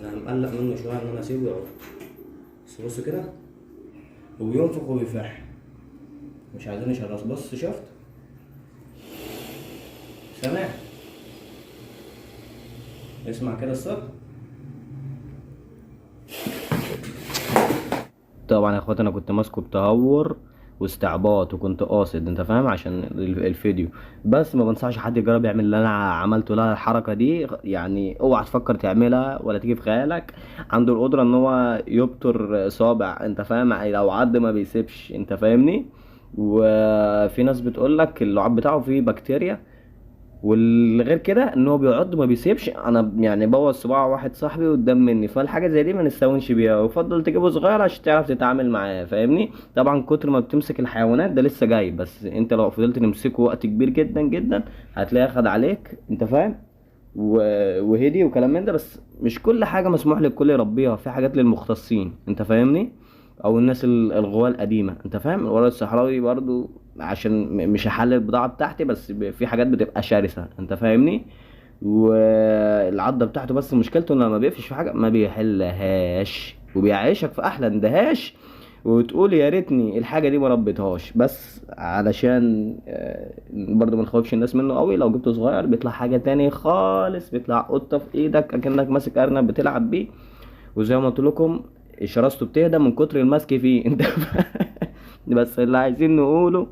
انا مقلق منه شويه ان انا اسيبه يقعد. بس بص كده، وبينفخ وبيفح، مش عايزين يشرس. بص شفت؟ سامع؟ اسمع كده الصوت. طبعا يا اخواتي انا كنت ماسكه بتهور واستعباط وكنت قاصد، انت فاهم، عشان الفيديو. بس ما بنصحش حد يجرب يعمل اللي انا عملته. لها الحركه دي يعني اوعى تفكر تعملها ولا تيجي في خيالك. عنده القدره ان هو يبتر صابع، انت فاهم، لو عض ما بيسيبش، انت فاهمني. وفي ناس بتقولك اللعاب بتاعه فيه بكتيريا، والغير كده ان هو بيعض ما بيسيبش. انا يعني بوظ صباع واحد صاحبي قدام مني، فالحاجه زي دي ما نستهونش بيها، ويفضل تجيبه صغير عشان تعرف تتعامل معاه، فاهمني. طبعا كتر ما بتمسك الحيوانات ده لسه جاي، بس انت لو فضلت تمسكه وقت كبير جدا جدا هتلاقيه خد عليك، انت فاهم. وهدي وكلام من ده. بس مش كل حاجه مسموح للكل يربيها، في حاجات للمختصين، انت فاهمني، او الناس الغواة القديمه، انت فاهم. الولد الصحراوي برضو عشان مش هحلل البضاعه بتاعتي، بس في حاجات بتبقى شرسه، انت فاهمني. والعضه بتاعته بس مشكلته انه لما بيقفش في حاجه ما بيحلهاش، وبيعيشك في احلى اندهاش، وتقول يا ريتني الحاجه دي ما ربيتهاش. بس علشان برضو ما نخوفش الناس منه قوي، لو جبته صغير بيطلع حاجه تاني خالص، بيطلع قطه في ايدك اكنك ماسك ارنب بتلعب بيه. وزي ما قلت لكم شراسته بتهدى من كتر المسك فيه، انت بس اللي عايزين نقوله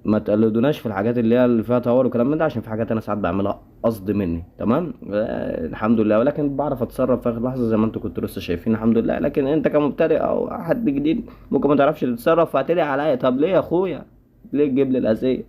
ما تقلدوناش في الحاجات اللي فيها تهور وكلام من ده، عشان في حاجات انا ساعات بعملها قصد مني، تمام. الحمد لله، ولكن بعرف اتصرف في اخر لحظه زي ما انتوا كنتوا لسه شايفين، الحمد لله. لكن انت كمبتدئ او حد جديد ممكن ما تعرفش تتصرف، فهتدعي عليا. طب ليه يا اخويا؟ ليه تجيب لي الاذيه؟